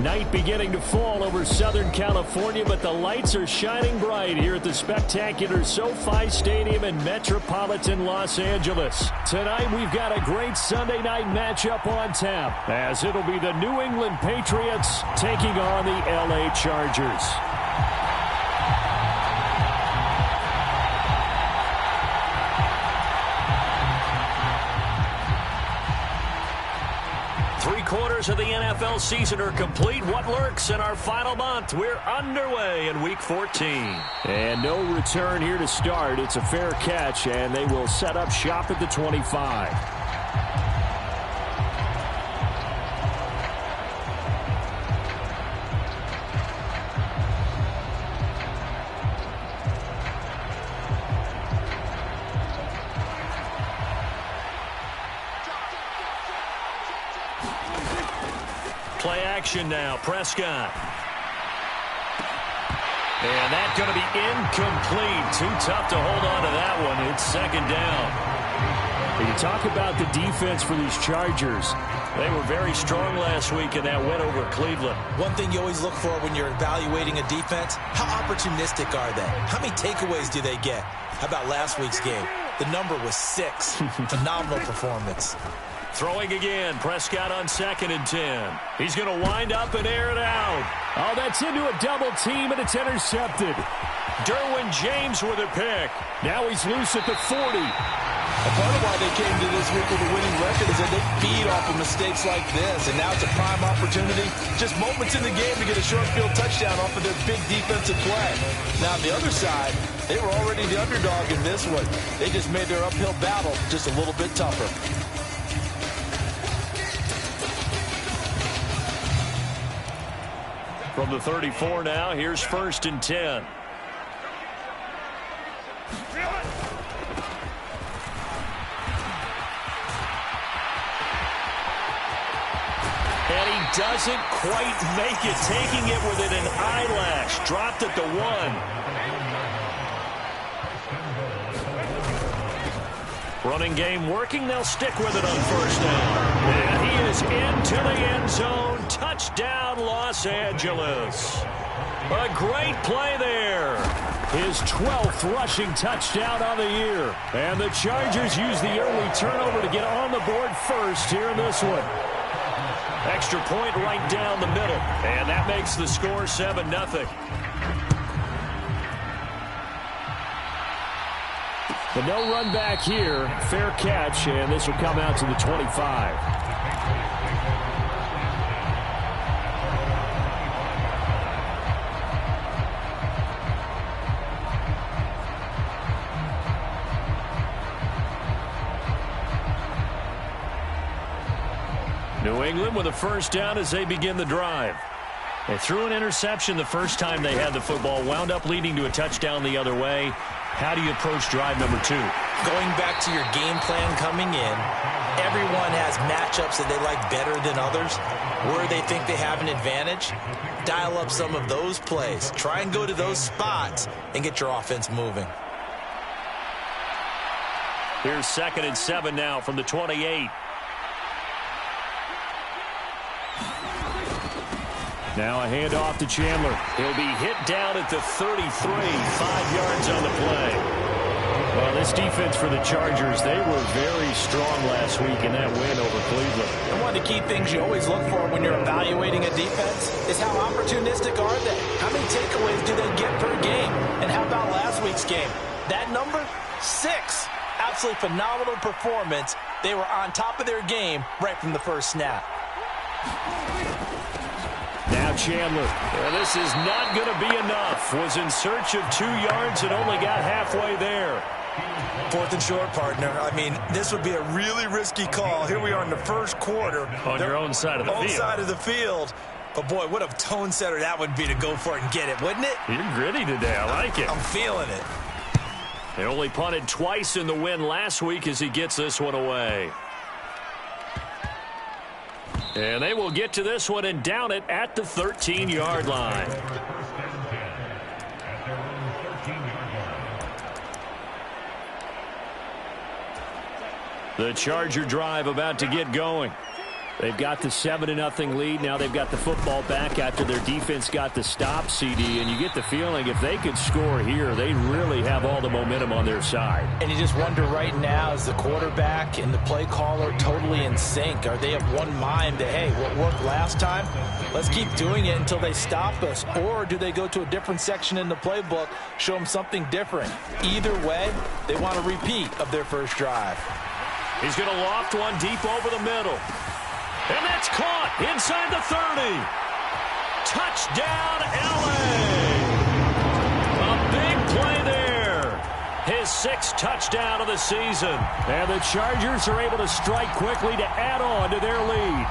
Night beginning to fall over Southern California, but the lights are shining bright here at the spectacular SoFi Stadium in metropolitan Los Angeles. Tonight, we've got a great Sunday night matchup on tap, as it'll be the New England Patriots taking on the LA Chargers. Three-quarters of the NFL season are complete. What lurks in our final month? We're underway in Week 14. And no return here to start. It's a fair catch, and they will set up shop at the 25. Play action now, Prescott. And that's going to be incomplete. Too tough to hold on to that one. It's second down. When you talk about the defense for these Chargers, they were very strong last week in that win over Cleveland. One thing you always look for when you're evaluating a defense, how opportunistic are they? How many takeaways do they get? How about last week's game? The number was 6. Phenomenal performance. Throwing again, Prescott on 2nd and 10. He's going to wind up and air it out. Oh, that's into a double team, and it's intercepted. Derwin James with a pick. Now he's loose at the 40. A part of why they came to this week with a winning record is that they feed off of mistakes like this, and now it's a prime opportunity. Just moments in the game to get a short field touchdown off of their big defensive play. Now, on the other side, they were already the underdog in this one. They just made their uphill battle just a little bit tougher. From the 34 now, here's 1st and 10. And he doesn't quite make it, taking it within an eyelash. Dropped at the 1. Running game working. They'll stick with it on 1st down. And he is into the end zone. Touchdown, Los Angeles. A great play there. His 12th rushing touchdown on the year. And the Chargers use the early turnover to get on the board first here in this one. Extra point right down the middle. And that makes the score 7-0. The no run back here. Fair catch, and this will come out to the 25. New England with a 1st down as they begin the drive. They threw an interception the first time they had the football, wound up leading to a touchdown the other way. How do you approach drive number 2? Going back to your game plan coming in, everyone has matchups that they like better than others. Where they think they have an advantage, dial up some of those plays. Try and go to those spots and get your offense moving. Here's 2nd and 7 now from the 28. Now a handoff to Chandler. He'll be hit down at the 33, 5 yards on the play. Well, this defense for the Chargers, they were very strong last week in that win over Cleveland. And one of the key things you always look for when you're evaluating a defense is how opportunistic are they? How many takeaways do they get per game? And how about last week's game? That number, 6. Absolutely phenomenal performance. They were on top of their game right from the first snap. Now Chandler. Well, this is not going to be enough. Was in search of 2 yards and only got halfway there. 4th and short, partner. I mean, this would be a really risky call. Here we are in the first quarter. On your own side of the field. Own side of the field. But, boy, what a tone setter that would be to go for it and get it, wouldn't it? You're gritty today. I like it. I'm feeling it. They only punted twice in the win last week as he gets this one away. And they will get to this one and down it at the 13-yard line. The Charger drive about to get going. They've got the 7-0 lead. Now they've got the football back after their defense got the stop, CD. And you get the feeling if they could score here, they really have all the momentum on their side. And you just wonder right now, is the quarterback and the play caller totally in sync? Are they of one mind that, hey, what worked last time, let's keep doing it until they stop us? Or do they go to a different section in the playbook, show them something different? Either way, they want a repeat of their first drive. He's going to loft one deep over the middle. And that's caught inside the 30. Touchdown, L.A. A big play there. His 6th touchdown of the season. And the Chargers are able to strike quickly to add on to their lead.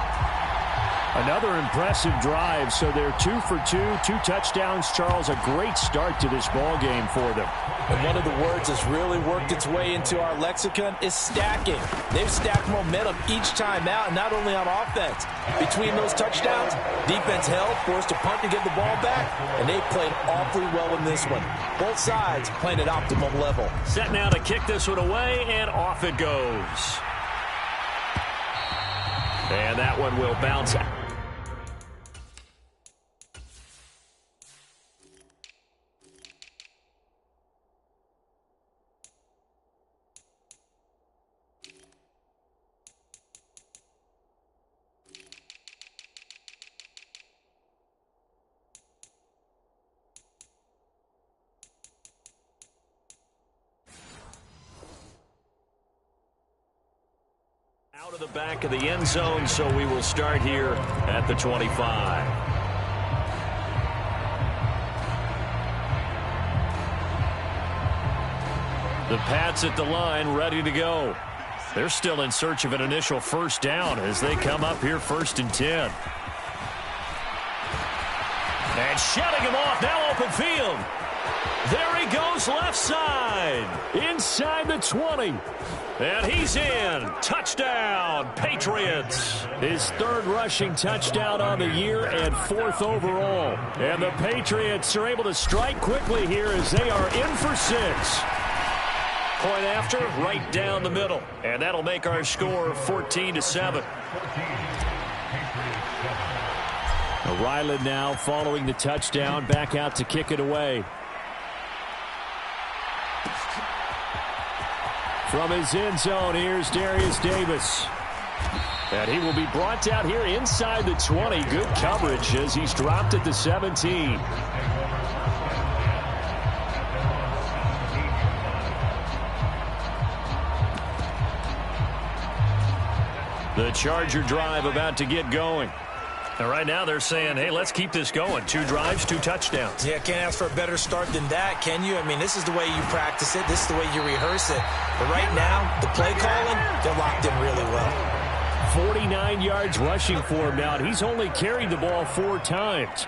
Another impressive drive, so they're 2 for 2, 2 touchdowns. Charles, a great start to this ball game for them. And one of the words that's really worked its way into our lexicon is stacking. They've stacked momentum each time out, and not only on offense. Between those touchdowns, defense held, forced a punt to get the ball back, and they played awfully well in this one. Both sides playing at optimum level. Set now to kick this one away, and off it goes. And that one will bounce out. Out of the back of the end zone, so we will start here at the 25. The Pats at the line, ready to go. They're still in search of an initial first down as they come up here 1st and 10. And shutting him off, now open field. There he goes left side, inside the 20. And he's in. Touchdown, Patriots. His 3rd rushing touchdown on the year and 4th overall. And the Patriots are able to strike quickly here as they are in for 6. Point after, right down the middle. And that'll make our score 14-7. Ryland now following the touchdown, back out to kick it away. From his end zone, here's Darius Davis. And he will be brought down here inside the 20. Good coverage as he's dropped at the 17. The Charger drive about to get going. And right now they're saying, hey, let's keep this going. 2 drives, 2 touchdowns. Yeah, can't ask for a better start than that, can you? I mean, this is the way you practice it. This is the way you rehearse it. But right now, the play calling, they're locked in really well. 49 yards rushing for him now, and he's only carried the ball 4 times.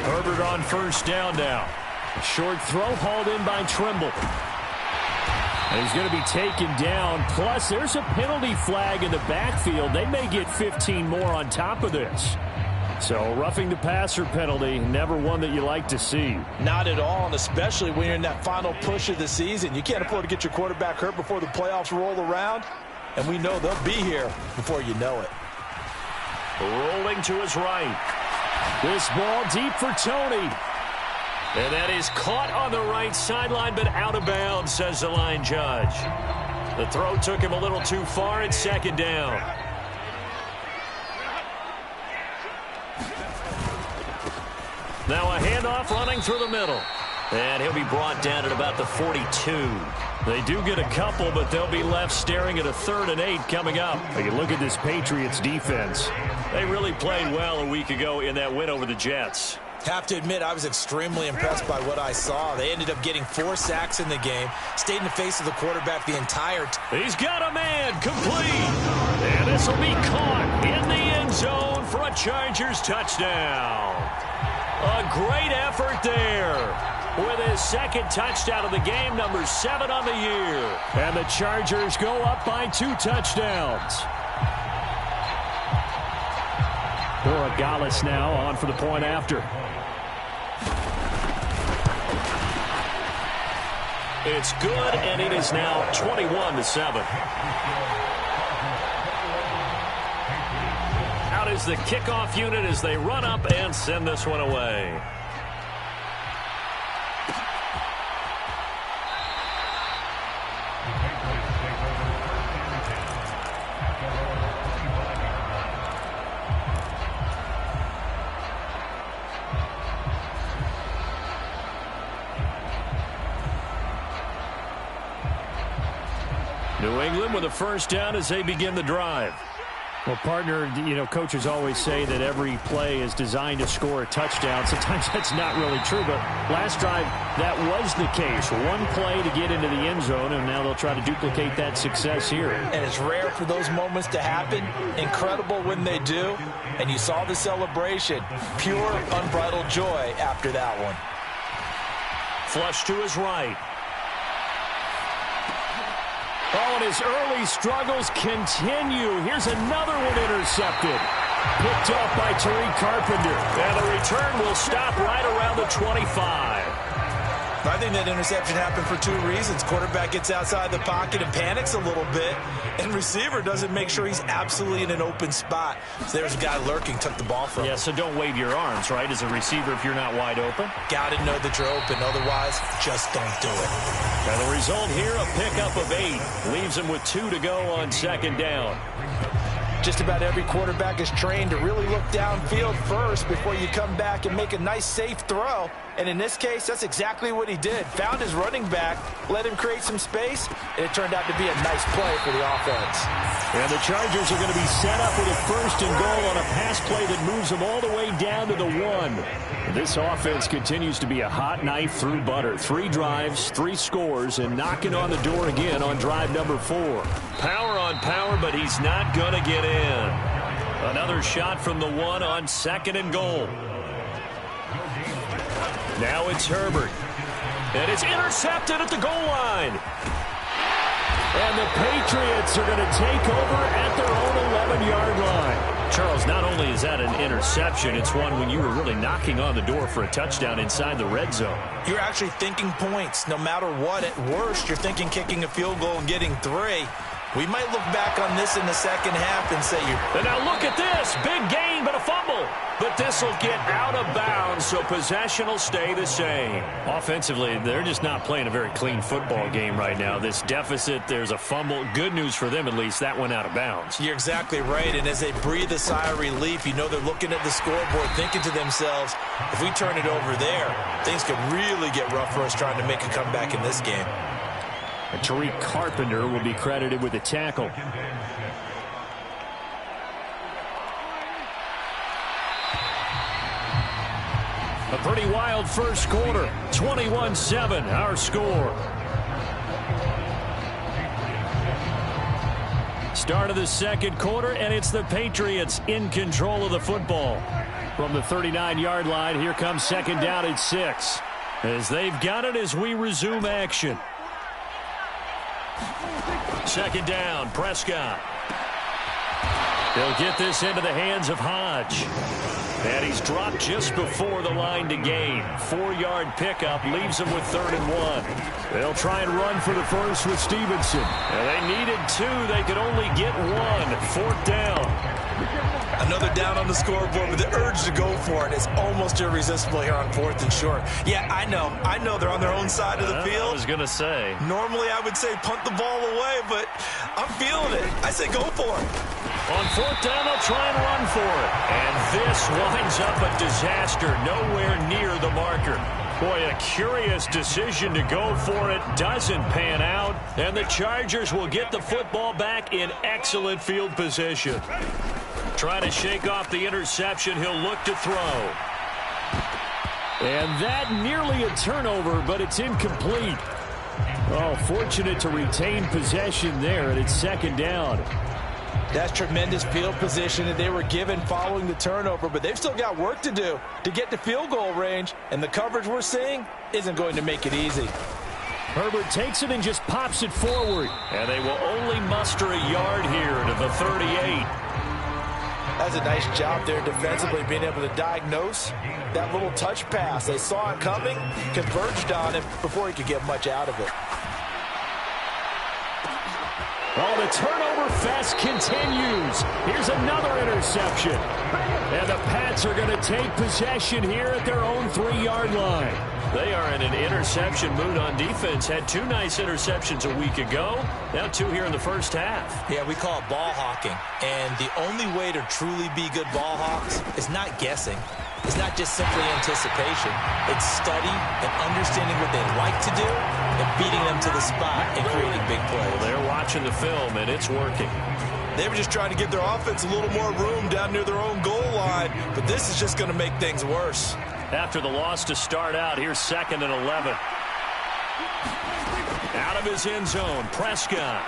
Herbert on first down now. A short throw hauled in by Trimble. And he's going to be taken down. Plus, there's a penalty flag in the backfield. They may get 15 more on top of this. So, roughing the passer penalty, never one that you like to see. Not at all, and especially when you're in that final push of the season. You can't afford to get your quarterback hurt before the playoffs roll around. And we know they'll be here before you know it. Rolling to his right. This ball deep for Tony. And that is caught on the right sideline, but out of bounds, says the line judge. The throw took him a little too far at 2nd down. Now a handoff running through the middle. And he'll be brought down at about the 42. They do get a couple, but they'll be left staring at a 3rd and 8 coming up. You look at this Patriots defense. They really played well a week ago in that win over the Jets. Have to admit, I was extremely impressed by what I saw. They ended up getting 4 sacks in the game, stayed in the face of the quarterback the entire time. He's got a man, complete. And this will be caught in the end zone for a Chargers touchdown. A great effort there with his 2nd touchdown of the game, number 7 on the year. And the Chargers go up by 2 touchdowns. Borregales now on for the point after. It's good, and it is now 21-7. out is the kickoff unit as they run up and send this one away. New England with a first down as they begin the drive. Well, partner, coaches always say that every play is designed to score a touchdown. Sometimes that's not really true, but last drive, that was the case. One play to get into the end zone, and now they'll try to duplicate that success here. And it's rare for those moments to happen. Incredible when they do. And you saw the celebration. Pure, unbridled joy after that one. Flush to his right. Oh, and his early struggles continue. Here's another one intercepted. Picked off by Tariq Carpenter. And the return will stop right around the 25. I think that interception happened for two reasons. Quarterback gets outside the pocket and panics a little bit, and receiver doesn't make sure he's absolutely in an open spot. So there's a guy lurking, took the ball from him. Yeah, so don't wave your arms, right, as a receiver if you're not wide open. Got to know that you're open. Otherwise, just don't do it. And the result here, a pickup of 8. Leaves him with 2 to go on second down. Just about every quarterback is trained to really look downfield first before you come back and make a nice, safe throw. And in this case, that's exactly what he did. Found his running back, let him create some space, and it turned out to be a nice play for the offense. And the Chargers are going to be set up with a first and goal on a pass play that moves them all the way down to the 1. This offense continues to be a hot knife through butter. 3 drives, 3 scores, and knocking on the door again on drive number 4. Power on power, but he's not going to get in. Another shot from the 1 on second and goal. Now it's Herbert. And it's intercepted at the goal line. And the Patriots are going to take over at their own 11-yard line. Charles, not only is that an interception, it's one when you were really knocking on the door for a touchdown inside the red zone. You're actually thinking points. No matter what, at worst, you're thinking kicking a field goal and getting 3. We might look back on this in the second half and say And now look at this. Big gain, but a fumble. But this will get out of bounds, so possession will stay the same. Offensively, they're just not playing a very clean football game right now. This deficit, there's a fumble. Good news for them, at least. That went out of bounds. You're exactly right, and as they breathe a sigh of relief, you know they're looking at the scoreboard, thinking to themselves, if we turn it over there, things could really get rough for us trying to make a comeback in this game. And Tariq Carpenter will be credited with the tackle. A pretty wild first quarter. 21-7, our score. Start of the second quarter, and it's the Patriots in control of the football. From the 39-yard line, here comes second down at 6. As they've got it as we resume action. Second down, Prescott. They'll get this into the hands of Hodge. And he's dropped just before the line to gain. 4-yard pickup leaves him with 3rd and 1. They'll try and run for the first with Stevenson. And they needed 2. They could only get 1. 4th down. Another down on the scoreboard, but the urge to go for it is almost irresistible here on 4th and short. Yeah, I know they're on their own side of the field. I was going to say. Normally I would say punt the ball away, but I'm feeling it. I say go for it. On 4th down, they'll try and run for it. And this winds up a disaster, nowhere near the marker. Boy, a curious decision to go for it. Doesn't pan out. And the Chargers will get the football back in excellent field position. Trying to shake off the interception. He'll look to throw. And that nearly a turnover, but it's incomplete. Oh, fortunate to retain possession there, and it's second down. That's tremendous field position that they were given following the turnover, but they've still got work to do to get to field goal range, and the coverage we're seeing isn't going to make it easy. Herbert takes it and just pops it forward. And they will only muster a yard here to the 38. That's a nice job there defensively, being able to diagnose that little touch pass. They saw it coming, converged on it before he could get much out of it. Oh, the turnover fest continues. Here's another interception. And the Pats are going to take possession here at their own 3-yard line. They are in an interception mood on defense. Had 2 nice interceptions a week ago. Now 2 here in the first half. Yeah, we call it ball hawking. And the only way to truly be good ball hawks is not guessing. It's not just simply anticipation. It's study and understanding what they like to do and beating them to the spot and creating big plays. Well, they're watching the film, and it's working. They were just trying to give their offense a little more room down near their own goal line, but this is just going to make things worse. After the loss to start out, here's 2nd and 11. Out of his end zone, Prescott.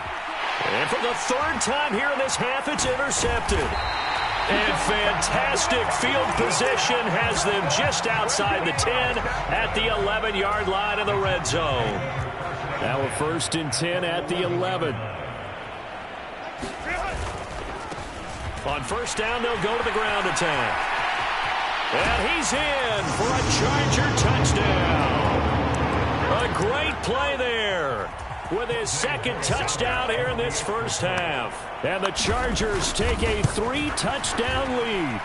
And for the 3rd time here in this half, it's intercepted. And fantastic field position has them just outside the 10 at the 11-yard line in the red zone. Now a 1st and 10 at the 11. On 1st down, they'll go to the ground attack. And he's in for a Charger touchdown. A great play there with his 2nd touchdown here in this first half. And the Chargers take a 3-touchdown lead.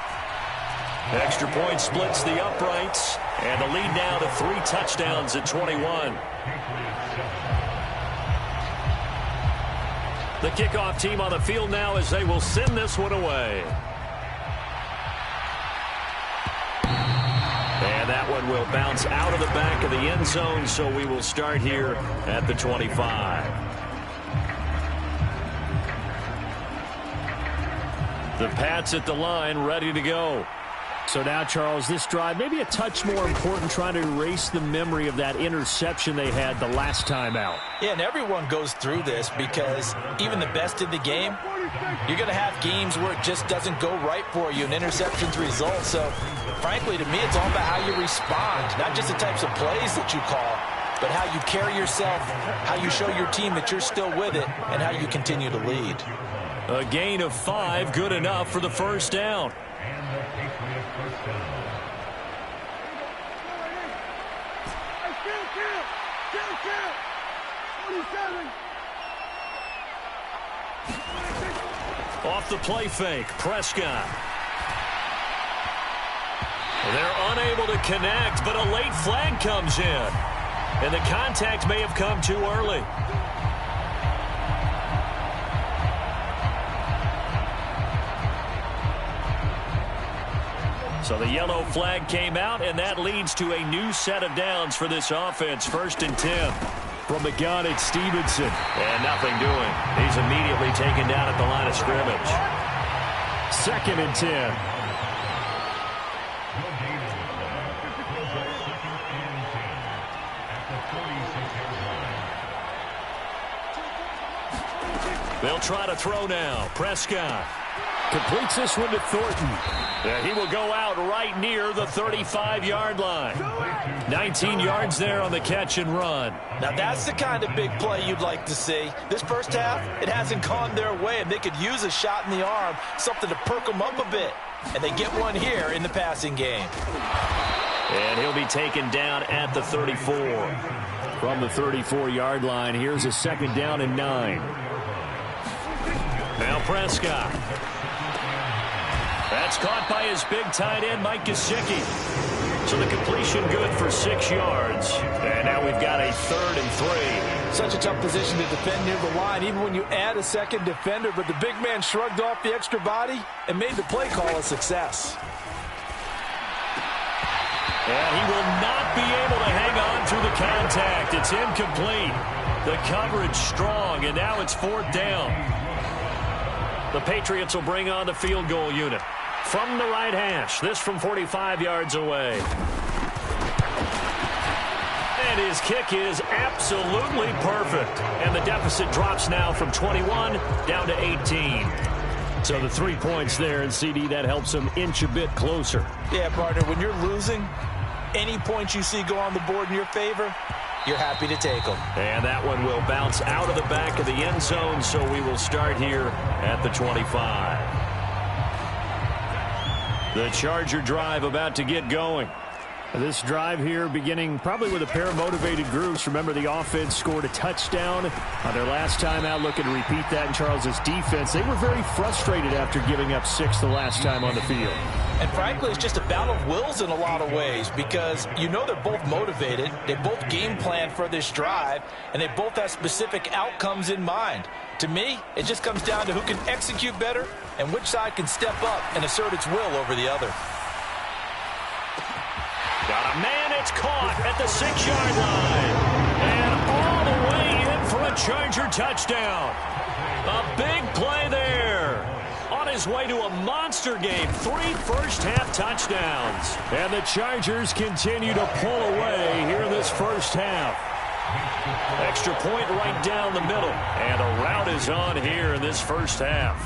Extra point splits the uprights. And the lead now to 3 touchdowns at 21. The kickoff team on the field now as they will send this one away. And that one will bounce out of the back of the end zone, so we will start here at the 25. The Pats at the line, ready to go. So now, Charles, this drive maybe a touch more important, trying to erase the memory of that interception they had the last time out. Yeah, and everyone goes through this because even the best in the game, you're going to have games where it just doesn't go right for you and interceptions result. So, frankly, to me, it's all about how you respond, not just the types of plays that you call, but how you carry yourself, how you show your team that you're still with it, and how you continue to lead. A gain of 5, good enough for the 1st down. Off the play fake, Prescott. They're unable to connect, but a late flag comes in. And the contact may have come too early. So the yellow flag came out, and that leads to a new set of downs for this offense. 1st and 10. From the gun, it's Stevenson. And nothing doing. He's immediately taken down at the line of scrimmage. 2nd and 10. They'll try to throw now. Prescott Completes this one to Thornton. And he will go out right near the 35-yard line. 19 yards there on the catch and run. Now that's the kind of big play you'd like to see. This first half, it hasn't gone their way, and they could use a shot in the arm, something to perk them up a bit. And they get one here in the passing game. And he'll be taken down at the 34. From the 34-yard line, here's a 2nd down and 9. Now Prescott. That's caught by his big tight end, Mike Gesicki. So the completion good for 6 yards. And now we've got a 3rd and 3. Such a tough position to defend near the line, even when you add a second defender. But the big man shrugged off the extra body and made the play call a success. And he will not be able to hang on through the contact. It's incomplete. The coverage strong, and now it's 4th down. The Patriots will bring on the field goal unit. From the right hash, this from 45 yards away. And his kick is absolutely perfect. And the deficit drops now from 21 down to 18. So the 3 points there, and CD, that helps him inch a bit closer. Yeah, partner, when you're losing, any points you see go on the board in your favor, you're happy to take them. And that one will bounce out of the back of the end zone, so we will start here at the 25. The Charger drive about to get going. This drive here beginning probably with a pair of motivated groups. Remember, the offense scored a touchdown on their last time out, looking to repeat that in Charles's defense. They were very frustrated after giving up 6 the last time on the field. And frankly, it's just a battle of wills in a lot of ways because you know they're both motivated. They both game plan for this drive, and they both have specific outcomes in mind. To me, it just comes down to who can execute better and which side can step up and assert its will over the other. Got a man, it's caught at the 6-yard line. And all the way in for a Charger touchdown. A big play there. On his way to a monster game, 3 first-half touchdowns. And the Chargers continue to pull away here in this first half. Extra point right down the middle. And a rout is on here in this first half.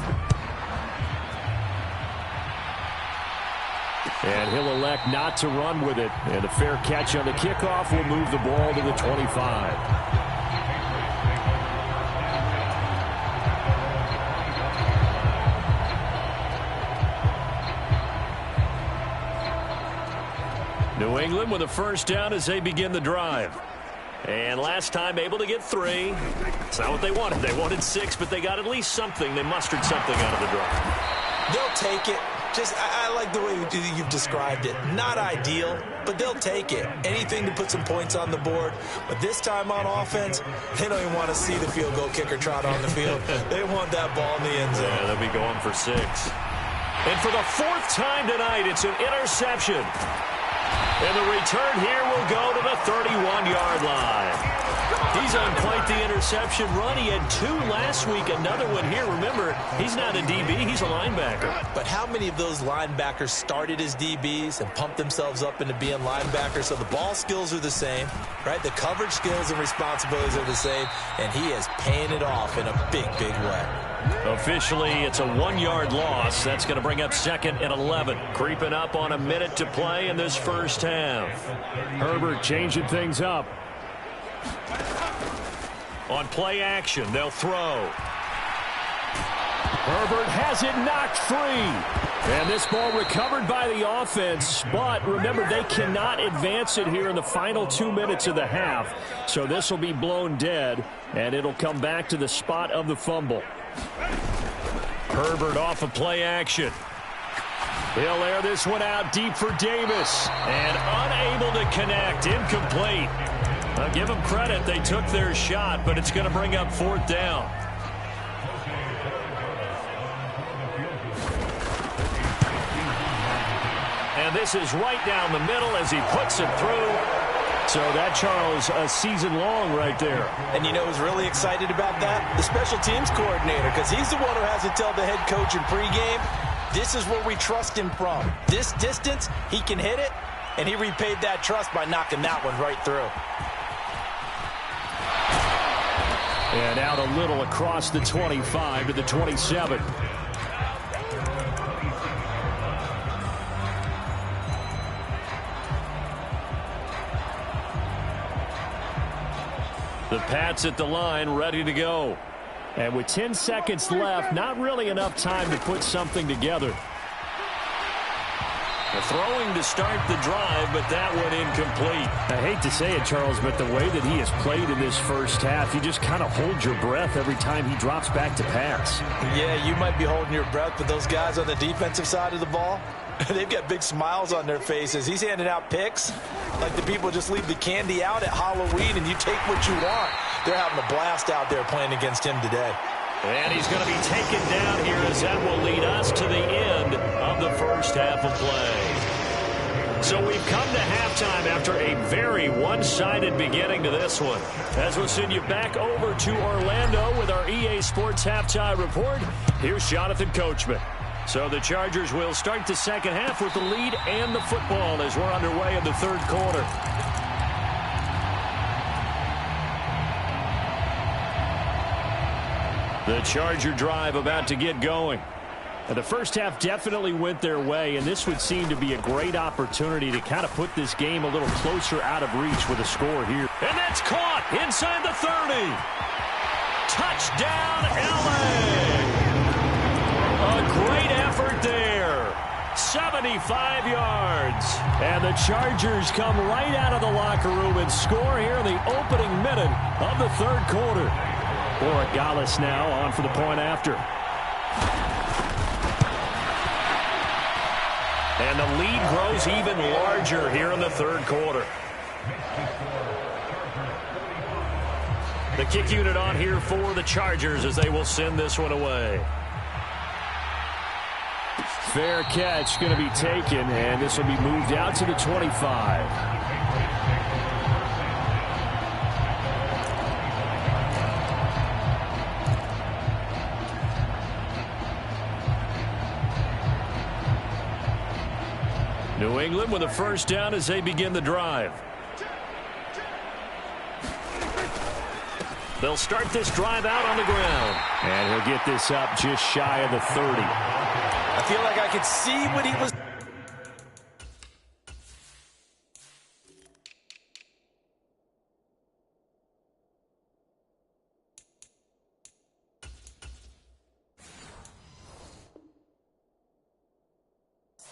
And he'll elect not to run with it. And a fair catch on the kickoff will move the ball to the 25. New England with a first down as they begin the drive. And last time able to get 3. It's not what they wanted. They wanted 6, but they got at least something. They mustered something out of the drive. They'll take it. I like the way you've described it. Not ideal, but they'll take it. Anything to put some points on the board. But this time on offense, they don't even want to see the field goal kicker trot on the field. They want that ball in the end zone. Yeah, they'll be going for 6. And for the 4th time tonight, it's an interception. And the return here will go to the 31-yard line. He's on quite the interception run. He had 2 last week, another one here. Remember, he's not a DB, he's a linebacker. But how many of those linebackers started as DBs and pumped themselves up into being linebackers? So the ball skills are the same, right? The coverage skills and responsibilities are the same, and he is paying it off in a big, big way. Officially, it's a 1-yard loss. That's going to bring up 2nd and 11. Creeping up on a minute to play in this first half. Herbert changing things up. On play action, they'll throw. Herbert has it knocked free. And this ball recovered by the offense. But remember, they cannot advance it here in the final 2 minutes of the half. So this will be blown dead, and it'll come back to the spot of the fumble. Herbert off of play action. He'll air this one out deep for Davis. And unable to connect. Incomplete. I'll give them credit. They took their shot, but it's going to bring up 4th down. And this is right down the middle as he puts it through. So that, Charles, a season long right there. And you know who's really excited about that? The special teams coordinator, because he's the one who has to tell the head coach in pregame, this is where we trust him from. This distance, he can hit it, and he repaid that trust by knocking that one right through. And out a little across the 25 to the 27. The Pats at the line, ready to go. And with 10 seconds left, not really enough time to put something together. Throwing to start the drive, but that one incomplete. I hate to say it, Charles, but the way that he has played in this first half, you just kind of hold your breath every time he drops back to pass. Yeah, you might be holding your breath, but those guys on the defensive side of the ball, they've got big smiles on their faces. He's handing out picks like the people just leave the candy out at Halloween and you take what you want. They're having a blast out there playing against him today. And he's going to be taken down here as that will lead us to the end of the first half of play. So we've come to halftime after a very one-sided beginning to this one. As we'll send you back over to Orlando with our EA Sports Halftime Report, here's Jonathan Coachman. So the Chargers will start the second half with the lead and the football as we're underway in the third quarter. The Charger drive about to get going. And the first half definitely went their way, and this would seem to be a great opportunity to kind of put this game a little closer out of reach with a score here. And that's caught inside the 30. Touchdown, LA. A great effort there. 7 75 yards. And the Chargers come right out of the locker room and score here in the opening minute of the third quarter. Borregales now on for the point after. And the lead grows even larger here in the third quarter. The kick unit on here for the Chargers as they will send this one away. Fair catch going to be taken, and this will be moved out to the 25. New England with a first down as they begin the drive. They'll start this drive out on the ground. And he'll get this up just shy of the 30. I feel like I could see what he was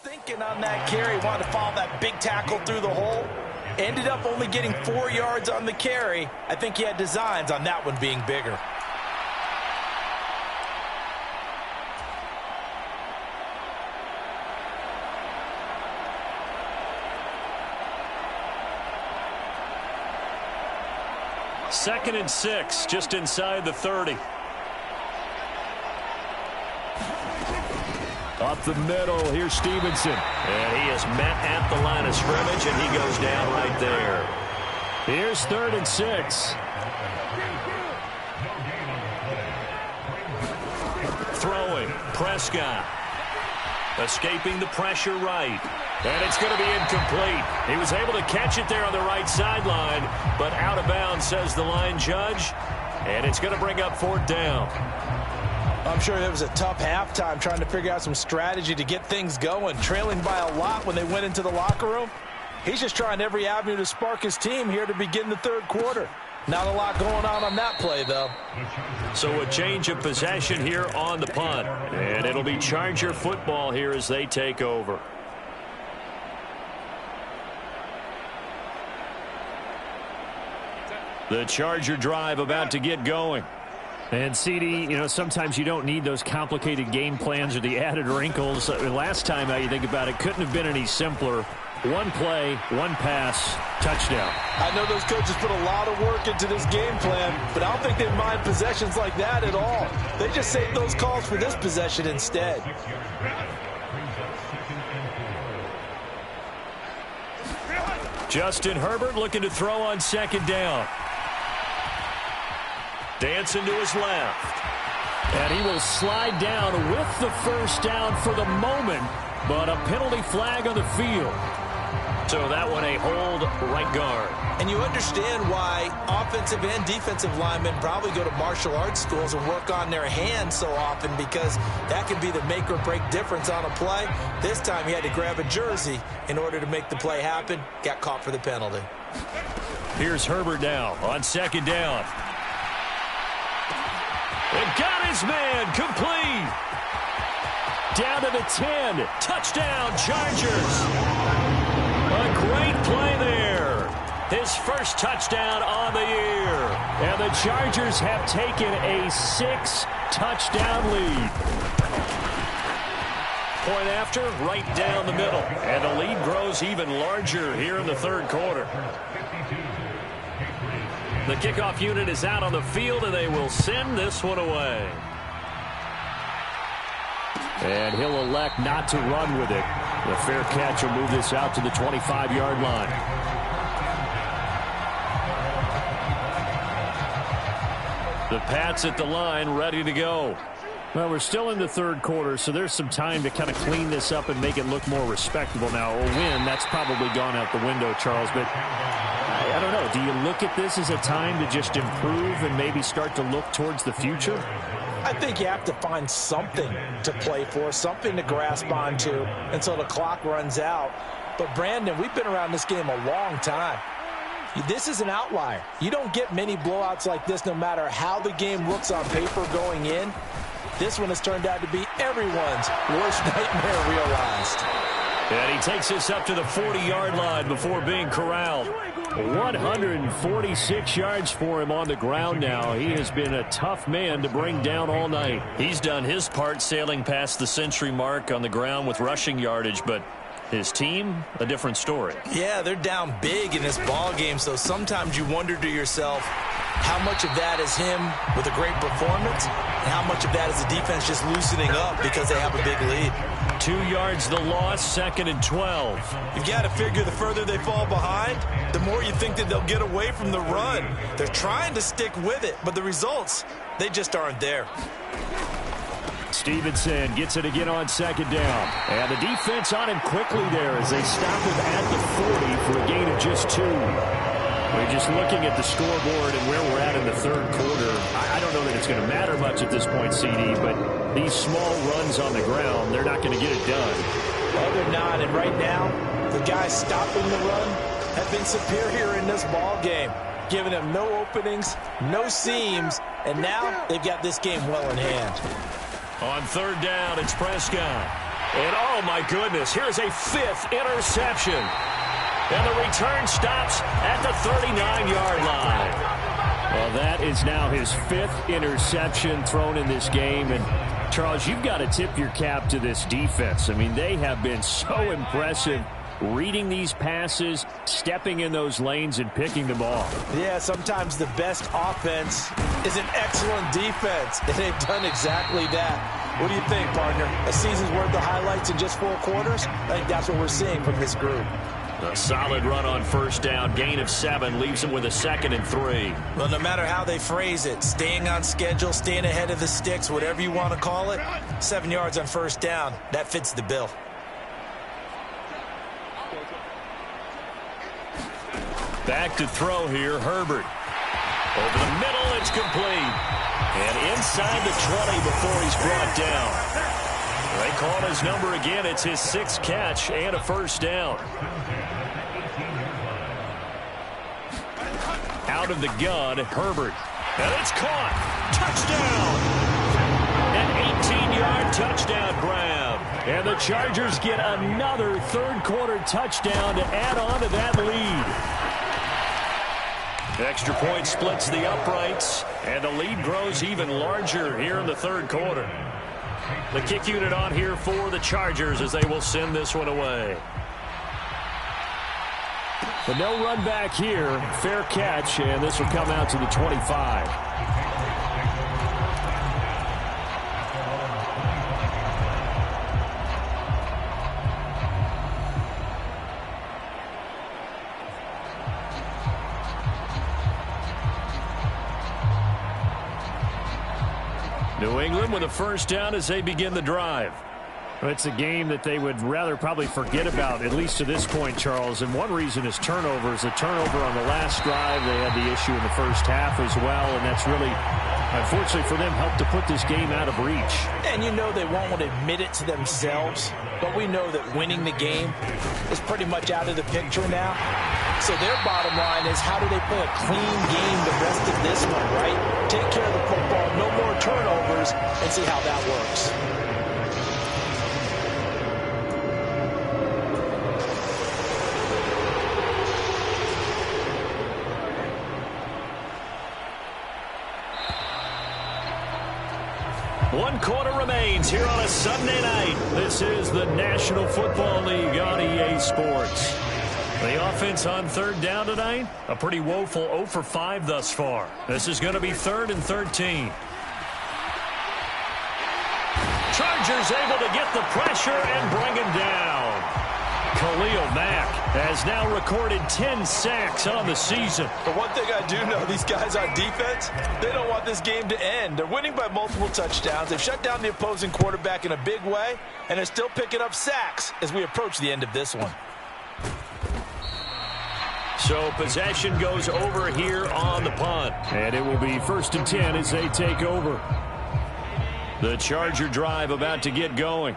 thinking on that carry. Wanted to follow that big tackle through the hole. Ended up only getting 4 yards on the carry. I think he had designs on that one being bigger. Second and 6, just inside the 30. Up the middle, here's Stevenson. And he is met at the line of scrimmage, and he goes down right there. Here's 3rd and 6. Throwing, Prescott. Escaping the pressure right. And it's going to be incomplete. He was able to catch it there on the right sideline, but out of bounds, says the line judge. And it's going to bring up 4th down. I'm sure it was a tough halftime trying to figure out some strategy to get things going. Trailing by a lot when they went into the locker room. He's just trying every avenue to spark his team here to begin the third quarter. Not a lot going on that play, though. So a change of possession here on the punt. And it'll be Charger football here as they take over. The Charger drive about to get going. And, CD, you know, sometimes you don't need those complicated game plans or the added wrinkles. Last time, you think about it, couldn't have been any simpler. One play, one pass, touchdown. I know those coaches put a lot of work into this game plan, but I don't think they mind possessions like that at all. They just save those calls for this possession instead. Justin Herbert looking to throw on 2nd down. Dancing to his left. And he will slide down with the first down for the moment, but a penalty flag on the field. So that one a hold right guard. And you understand why offensive and defensive linemen probably go to martial arts schools and work on their hands so often, because that can be the make or break difference on a play. This time he had to grab a jersey in order to make the play happen. Got caught for the penalty. Here's Herbert now on 2nd down. And got his man complete. Down to the 10. Touchdown, Chargers. A great play there. His first touchdown on the year. And the Chargers have taken a 6-touchdown lead. Point after, right down the middle. And the lead grows even larger here in the third quarter. The kickoff unit is out on the field, and they will send this one away. And he'll elect not to run with it. The fair catch will move this out to the 25-yard line. The Pats at the line, ready to go. Well, we're still in the third quarter, so there's some time to kind of clean this up and make it look more respectable. Now, a win, that's probably gone out the window, Charles, but I don't know. Do you look at this as a time to just improve and maybe start to look towards the future? I think you have to find something to play for, something to grasp onto until the clock runs out. But, Brandon, we've been around this game a long time. This is an outlier. You don't get many blowouts like this no matter how the game looks on paper going in. This one has turned out to be everyone's worst nightmare realized. And he takes this up to the 40-yard line before being corralled. 146 yards for him on the ground now. He has been a tough man to bring down all night. He's done his part sailing past the century mark on the ground with rushing yardage, but his team, a different story. Yeah, they're down big in this ball game, so sometimes you wonder to yourself how much of that is him with a great performance and how much of that is the defense just loosening up because they have a big lead. 2 yards the loss, 2nd and 12. You've got to figure the further they fall behind, the more you think that they'll get away from the run. They're trying to stick with it, but the results, they just aren't there. Stevenson gets it again on 2nd down. And the defense on him quickly there as they stop him at the 40 for a gain of just 2. We're just looking at the scoreboard and where we're at in the third quarter. I don't know that it's going to matter much at this point, CD, but these small runs on the ground, they're not going to get it done. Well, they're not, and right now, the guys stopping the run have been superior in this ball game, giving them no openings, no seams, and now they've got this game well in hand. On 3rd down, it's Prescott. And oh my goodness, here's a 5th interception. And the return stops at the 39-yard line. Well, that is now his 5th interception thrown in this game. And, Charles, you've got to tip your cap to this defense. I mean, they have been so impressive reading these passes, stepping in those lanes, and picking them off. Yeah, sometimes the best offense is an excellent defense, and they've done exactly that. What do you think, partner? A season's worth of highlights in just 4 quarters? I think that's what we're seeing from this group. A solid run on 1st down. Gain of 7 leaves them with a 2nd and 3. Well, no matter how they phrase it, staying on schedule, staying ahead of the sticks, whatever you want to call it, 7 yards on 1st down, that fits the bill. Back to throw here, Herbert. Over the middle, it's complete. And inside the 20 before he's brought down. They call his number again. It's his 6th catch and a 1st down. Out of the gun, Herbert. And it's caught. Touchdown. An 18-yard touchdown grab. And the Chargers get another third-quarter touchdown to add on to that lead. Extra point splits the uprights, and the lead grows even larger here in the third quarter. The kick unit on here for the Chargers as they will send this one away. But no run back here. Fair catch, and this will come out to the 25. New England with a 1st down as they begin the drive. It's a game that they would rather probably forget about, at least to this point, Charles. And one reason is turnovers. A turnover on the last drive. They had the issue in the first half as well, and that's really, unfortunately for them, helped to put this game out of reach. And you know they won't admit it to themselves, but we know that winning the game is pretty much out of the picture now. So their bottom line is, how do they play a clean game the rest of this one, right? Take care of the football, no more turnovers, and see how that works. One quarter remains here on a Sunday night. This is the National Football League on EA Sports. The offense on 3rd down tonight, a pretty woeful 0 for 5 thus far. This is going to be 3rd and 13. Chargers able to get the pressure and bring him down. Khalil Mack has now recorded 10 sacks on the season. But one thing I do know, these guys on defense, they don't want this game to end. They're winning by multiple touchdowns. They've shut down the opposing quarterback in a big way, and they're still picking up sacks as we approach the end of this one. So possession goes over here on the punt. And it will be 1st and 10 as they take over. The Charger drive about to get going.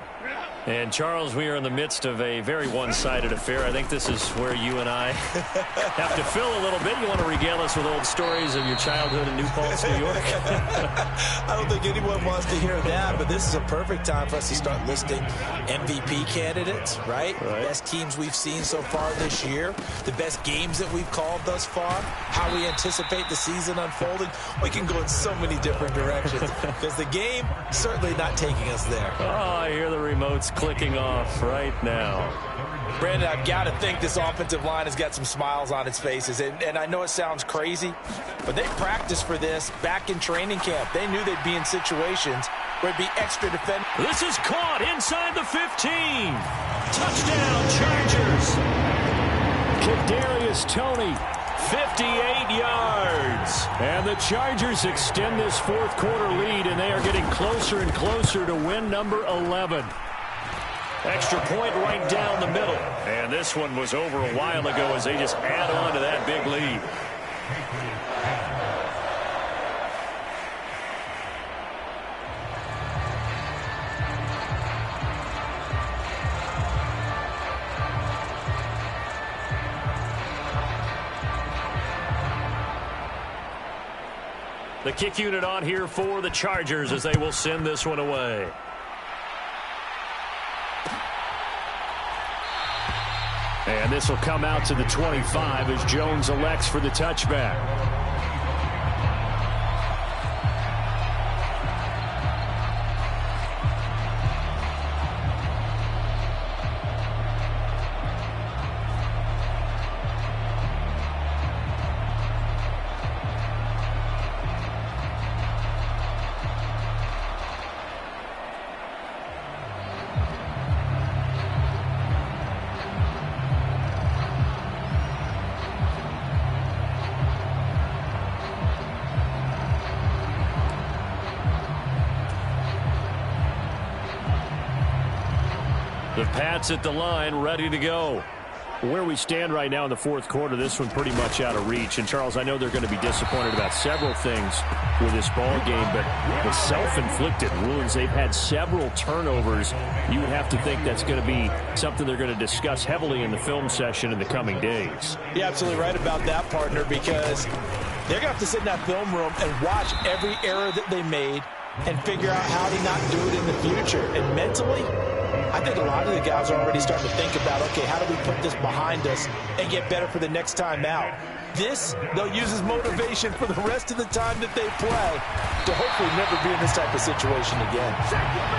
And, Charles, we are in the midst of a very one-sided affair. I think this is where you and I have to fill a little bit. You want to regale us with old stories of your childhood in New Paltz, New York? I don't think anyone wants to hear that, but this is a perfect time for us to start listing MVP candidates, right? Best teams we've seen so far this year, the best games that we've called thus far, how we anticipate the season unfolding. We can go in so many different directions because the game certainly not taking us there. Oh, I hear the remotes clicking off right now. Brandon, I've got to think this offensive line has got some smiles on its faces. And I know it sounds crazy, but they practiced for this back in training camp. They knew they'd be in situations where it'd be extra defense. This is caught inside the 15. Touchdown, Chargers. Kadarius Toney. 58 yards. And the Chargers extend this fourth quarter lead, and they are getting closer and closer to win number 11. Extra point right down the middle. And this one was over a while ago as they just add on to that big lead. The kick unit on here for the Chargers as they will send this one away. And this will come out to the 25 as Jones elects for the touchback. The Pats at the line, ready to go. Where we stand right now in the fourth quarter, this one pretty much out of reach. And, Charles, I know they're going to be disappointed about several things with this ball game, but the self-inflicted wounds, they've had several turnovers. You would have to think that's going to be something they're going to discuss heavily in the film session in the coming days. You're absolutely right about that, partner, because they're going to have to sit in that film room and watch every error that they made and figure out how to not do it in the future. And mentally, I think a lot of the guys are already starting to think about, okay, how do we put this behind us and get better for the next time out? This, they'll use as motivation for the rest of the time that they play to hopefully never be in this type of situation again.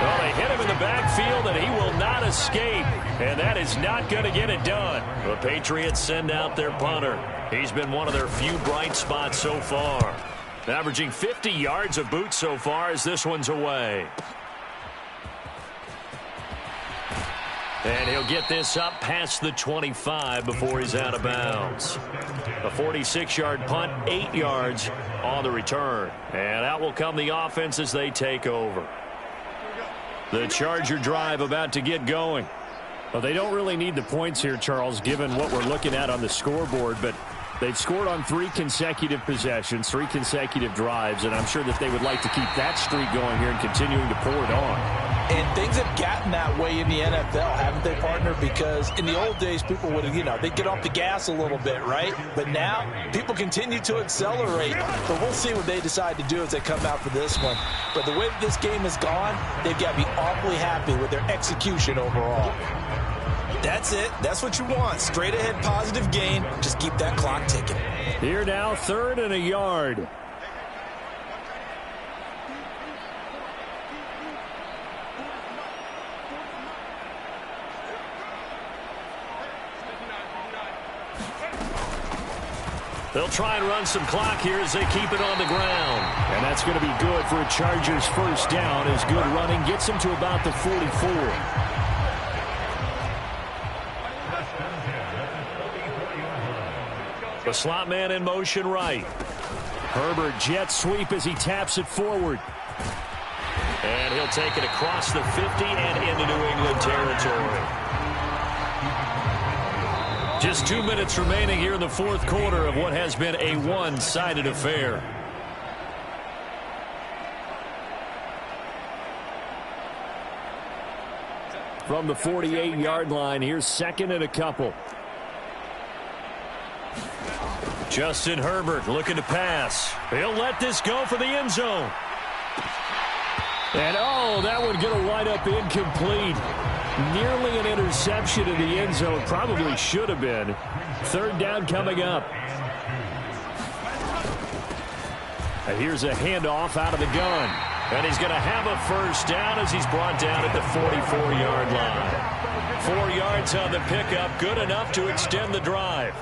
Well, they hit him in the backfield, and he will not escape. And that is not going to get it done. The Patriots send out their punter. He's been one of their few bright spots so far. Averaging 50 yards of boot so far as this one's away. And he'll get this up past the 25 before he's out of bounds. A 46-yard punt, 8 yards on the return. And out will come the offense as they take over. The Charger drive about to get going. Well, they don't really need the points here, Charles, given what we're looking at on the scoreboard, but they've scored on 3 consecutive possessions, 3 consecutive drives, and I'm sure that they would like to keep that streak going here and continuing to pour it on. And things have gotten that way in the NFL, haven't they, partner? Because in the old days, people would, they'd get off the gas a little bit, right? But now, people continue to accelerate. But we'll see what they decide to do as they come out for this one. But the way that this game has gone, they've got to be awfully happy with their execution overall. That's it. That's what you want. Straight ahead positive gain. Just keep that clock ticking. Here now, 3rd and a yard. They'll try and run some clock here as they keep it on the ground. And that's going to be good for a Chargers first down as good running gets them to about the 44. The slot man in motion right. Herbert jet sweep as he taps it forward. And he'll take it across the 50 and into New England territory. Just 2 minutes remaining here in the fourth quarter of what has been a one-sided affair. from the 48-yard line. Here's second and a couple. Justin Herbert looking to pass. He'll let this go for the end zone. And, oh, that one going to wind up incomplete. Nearly an interception in the end zone. Probably should have been. Third down coming up. And here's a handoff out of the gun. And he's going to have a first down as he's brought down at the 44-yard line. 4 yards on the pickup. Good enough to extend the drive.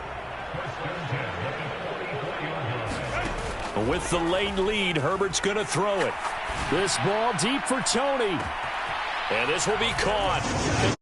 With the late lead, Herbert's going to throw it. This ball deep for Tony. And this will be caught.